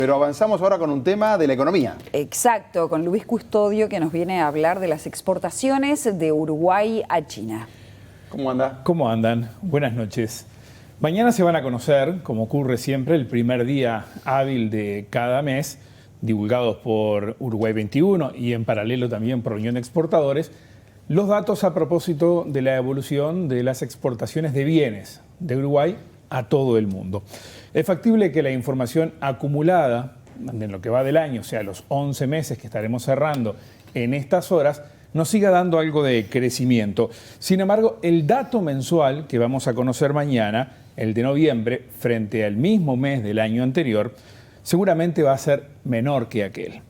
Pero avanzamos ahora con un tema de la economía. Exacto, con Luis Custodio, que nos viene a hablar de las exportaciones de Uruguay a China. ¿Cómo anda? ¿Cómo andan? Buenas noches. Mañana se van a conocer, como ocurre siempre, el primer día hábil de cada mes, divulgados por Uruguay 21 y en paralelo también por Unión de Exportadores, los datos a propósito de la evolución de las exportaciones de bienes de Uruguay a todo el mundo. Es factible que la información acumulada en lo que va del año, o sea, los 11 meses que estaremos cerrando en estas horas, nos siga dando algo de crecimiento. Sin embargo, el dato mensual que vamos a conocer mañana, el de noviembre, frente al mismo mes del año anterior, seguramente va a ser menor que aquel.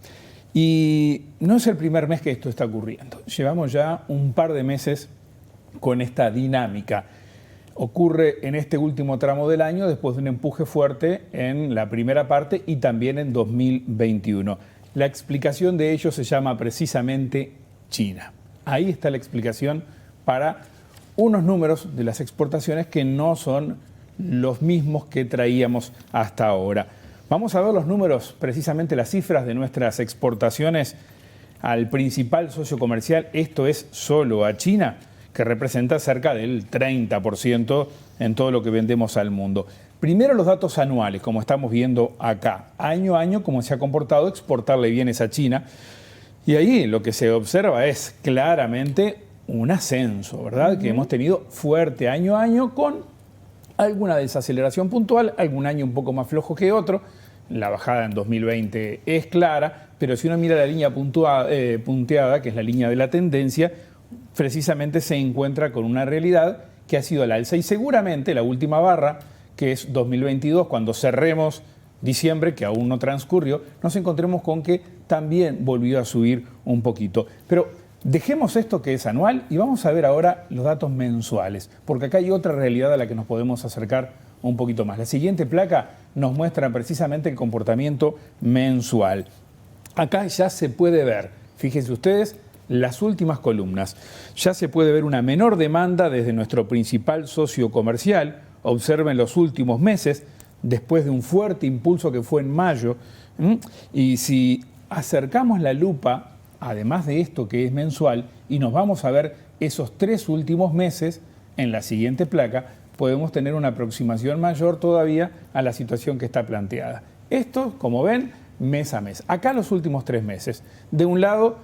Y no es el primer mes que esto está ocurriendo. Llevamos ya un par de meses con esta dinámica. Ocurre en este último tramo del año después de un empuje fuerte en la primera parte y también en 2021. La explicación de ello se llama precisamente China. Ahí está la explicación para unos números de las exportaciones que no son los mismos que traíamos hasta ahora. Vamos a ver los números, precisamente las cifras de nuestras exportaciones al principal socio comercial, esto es solo a China, que representa cerca del 30% en todo lo que vendemos al mundo. Primero los datos anuales, como estamos viendo acá, año a año, cómo se ha comportado exportarle bienes a China. Y ahí lo que se observa es claramente un ascenso, ¿verdad? Que hemos tenido fuerte año a año con alguna desaceleración puntual, algún año un poco más flojo que otro. La bajada en 2020 es clara, pero si uno mira la línea punteada, que es la línea de la tendencia, precisamente se encuentra con una realidad que ha sido al alza. Y seguramente la última barra, que es 2022, cuando cerremos diciembre, que aún no transcurrió, nos encontremos con que también volvió a subir un poquito. Pero dejemos esto que es anual y vamos a ver ahora los datos mensuales, porque acá hay otra realidad a la que nos podemos acercar un poquito más. La siguiente placa nos muestra precisamente el comportamiento mensual. Acá ya se puede ver, fíjense ustedes, las últimas columnas. Ya se puede ver una menor demanda desde nuestro principal socio comercial. Observen los últimos meses, después de un fuerte impulso que fue en mayo. Y si acercamos la lupa, además de esto que es mensual, y nos vamos a ver esos 3 últimos meses, en la siguiente placa, podemos tener una aproximación mayor todavía a la situación que está planteada. Esto, como ven, mes a mes. Acá los últimos 3 meses. De un lado,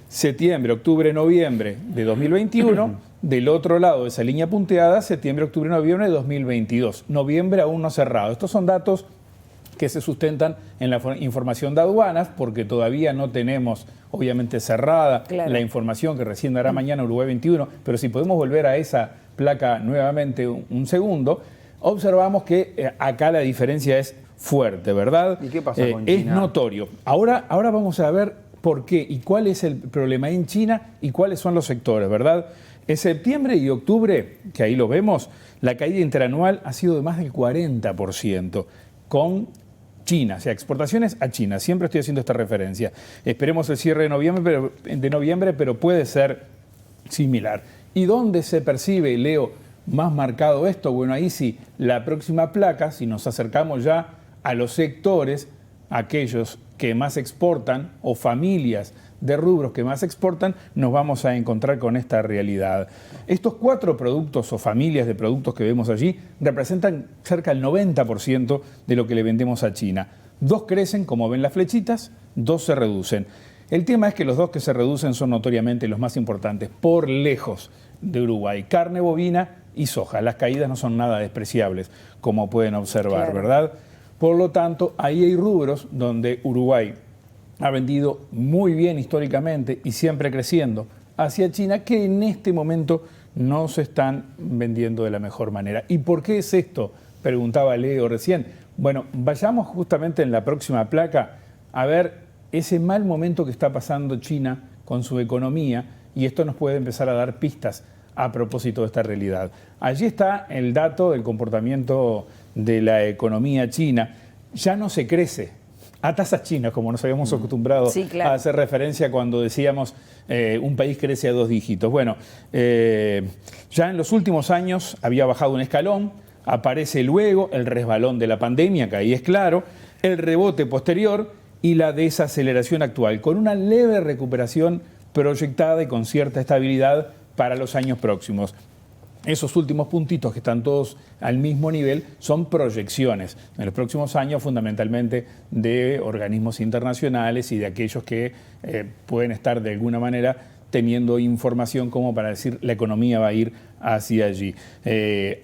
septiembre, octubre, noviembre de 2021. Del otro lado de esa línea punteada, septiembre, octubre, noviembre de 2022. Noviembre aún no cerrado. Estos son datos que se sustentan en la información de aduanas, porque todavía no tenemos, obviamente, cerrada la información que recién dará mañana Uruguay 21, pero si podemos volver a esa placa nuevamente un segundo, observamos que acá la diferencia es fuerte, ¿verdad? ¿Y qué pasa con China? Es notorio. Ahora vamos a ver por qué y cuál es el problema en China y cuáles son los sectores, ¿verdad? En septiembre y octubre, que ahí lo vemos, la caída interanual ha sido de más del 40% con China, o sea, exportaciones a China. Siempre estoy haciendo esta referencia. Esperemos el cierre de noviembre, pero puede ser similar. ¿Y dónde se percibe, Leo, más marcado esto? Bueno, ahí sí, la próxima placa, si nos acercamos ya a los sectores, aquellos que más exportan o familias de rubros que más exportan, nos vamos a encontrar con esta realidad. Estos 4 productos o familias de productos que vemos allí representan cerca del 90% de lo que le vendemos a China. 2 crecen, como ven las flechitas, 2 se reducen. El tema es que los 2 que se reducen son notoriamente los más importantes, por lejos, de Uruguay. Carne bovina y soja. Las caídas no son nada despreciables, como pueden observar, ¿verdad? Por lo tanto, ahí hay rubros donde Uruguay ha vendido muy bien históricamente y siempre creciendo hacia China, que en este momento no se están vendiendo de la mejor manera. ¿Y por qué es esto? Preguntaba Leo recién. Bueno, vayamos justamente en la próxima placa a ver ese mal momento que está pasando China con su economía, y esto nos puede empezar a dar pistas a propósito de esta realidad. Allí está el dato del comportamiento de la economía china. Ya no se crece a tasas chinas, como nos habíamos acostumbrado a hacer referencia cuando decíamos un país crece a 2 dígitos. Bueno, ya en los últimos años había bajado un escalón, aparece luego el resbalón de la pandemia, que ahí es claro, el rebote posterior y la desaceleración actual, con una leve recuperación proyectada y con cierta estabilidad para los años próximos. Esos últimos puntitos que están todos al mismo nivel son proyecciones en los próximos años, fundamentalmente de organismos internacionales y de aquellos que pueden estar de alguna manera teniendo información como para decir la economía va a ir hacia allí.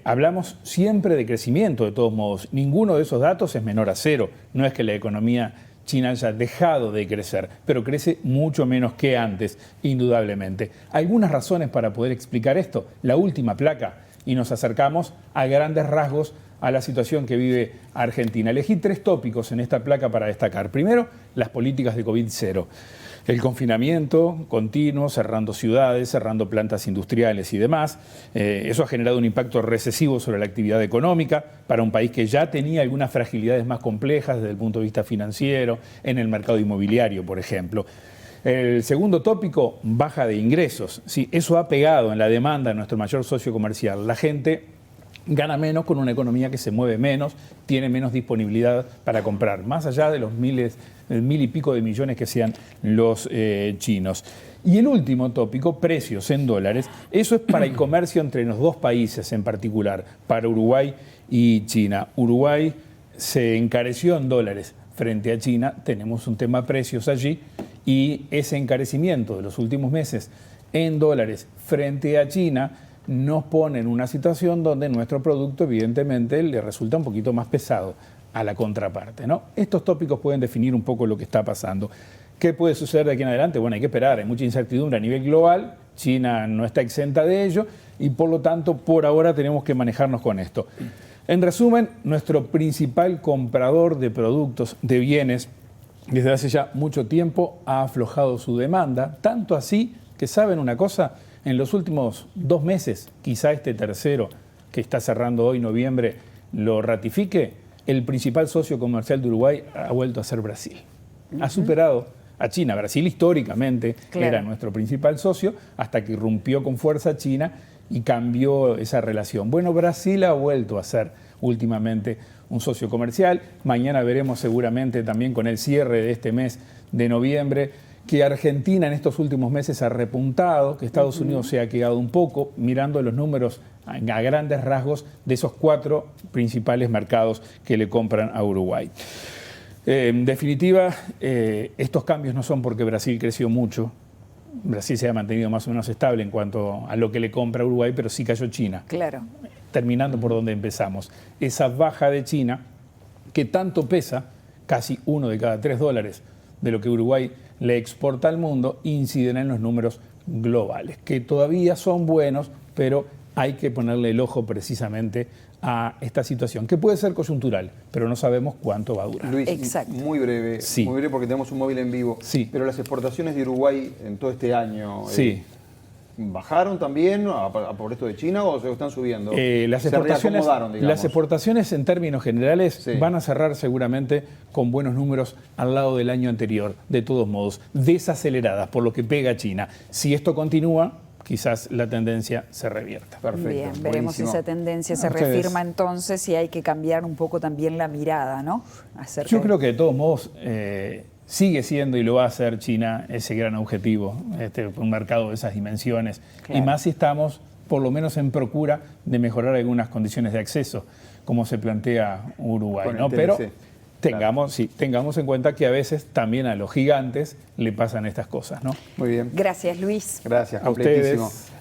Hablamos siempre de crecimiento, de todos modos. Ninguno de esos datos es menor a cero. No es que la economía China haya dejado de crecer, pero crece mucho menos que antes, indudablemente. Algunas razones para poder explicar esto. La última placa, y nos acercamos a grandes rasgos a la situación que vive Argentina. Elegí 3 tópicos en esta placa para destacar. Primero, las políticas de COVID-0. El confinamiento continuo, cerrando ciudades, cerrando plantas industriales y demás. Eso ha generado un impacto recesivo sobre la actividad económica para un país que ya tenía algunas fragilidades más complejas desde el punto de vista financiero, en el mercado inmobiliario, por ejemplo. El segundo tópico, baja de ingresos. Sí, eso ha pegado en la demanda de nuestro mayor socio comercial. La gente gana menos con una economía que se mueve menos, tiene menos disponibilidad para comprar, más allá de los mil y pico de millones que sean los chinos. Y el último tópico, precios en dólares. Eso es para el comercio entre los dos países en particular, para Uruguay y China. Uruguay se encareció en dólares frente a China, tenemos un tema precios allí, y ese encarecimiento de los últimos meses en dólares frente a China nos pone en una situación donde nuestro producto evidentemente le resulta un poquito más pesado a la contraparte, ¿no? Estos tópicos pueden definir un poco lo que está pasando. ¿Qué puede suceder de aquí en adelante? Bueno, hay que esperar, hay mucha incertidumbre a nivel global, China no está exenta de ello y por lo tanto por ahora tenemos que manejarnos con esto. En resumen, nuestro principal comprador de productos, de bienes, desde hace ya mucho tiempo ha aflojado su demanda, tanto así que, ¿saben una cosa? En los últimos 2 meses, quizá este tercero que está cerrando hoy, noviembre, lo ratifique, el principal socio comercial de Uruguay ha vuelto a ser Brasil. Ha superado a China. Brasil históricamente era nuestro principal socio hasta que irrumpió con fuerza China y cambió esa relación. Bueno, Brasil ha vuelto a ser últimamente un socio comercial. Mañana veremos seguramente también con el cierre de este mes de noviembre que Argentina en estos últimos meses ha repuntado, que Estados Unidos se ha quedado un poco, mirando los números a grandes rasgos de esos 4 principales mercados que le compran a Uruguay. En definitiva, estos cambios no son porque Brasil creció mucho. Brasil se ha mantenido más o menos estable en cuanto a lo que le compra a Uruguay, pero sí cayó China. Claro. Terminando por donde empezamos. Esa baja de China, que tanto pesa, casi 1 de cada 3 dólares de lo que Uruguay le exporta al mundo, inciden en los números globales, que todavía son buenos, pero hay que ponerle el ojo precisamente a esta situación, que puede ser coyuntural, pero no sabemos cuánto va a durar. Luis, exacto. Muy breve porque tenemos un móvil en vivo. Sí. Pero las exportaciones de Uruguay en todo este año, Sí. ¿bajaron también por esto de China o se están subiendo? Las se reacomodaron, digamos. las exportaciones en términos generales van a cerrar seguramente con buenos números al lado del año anterior, de todos modos, desaceleradas por lo que pega China. Si esto continúa, quizás la tendencia se revierta. Perfecto. Bien, veremos si esa tendencia se Ustedes. reafirma entonces y hay que cambiar un poco también la mirada, ¿no? Yo creo que de todos modos sigue siendo y lo va a hacer China ese gran objetivo, un mercado de esas dimensiones. Claro. Y más si estamos, por lo menos, en procura de mejorar algunas condiciones de acceso, como se plantea Uruguay, ¿no? Pero tengamos en cuenta que a veces también a los gigantes le pasan estas cosas, ¿no? Muy bien. Gracias, Luis. Gracias, A ustedes. completísimo.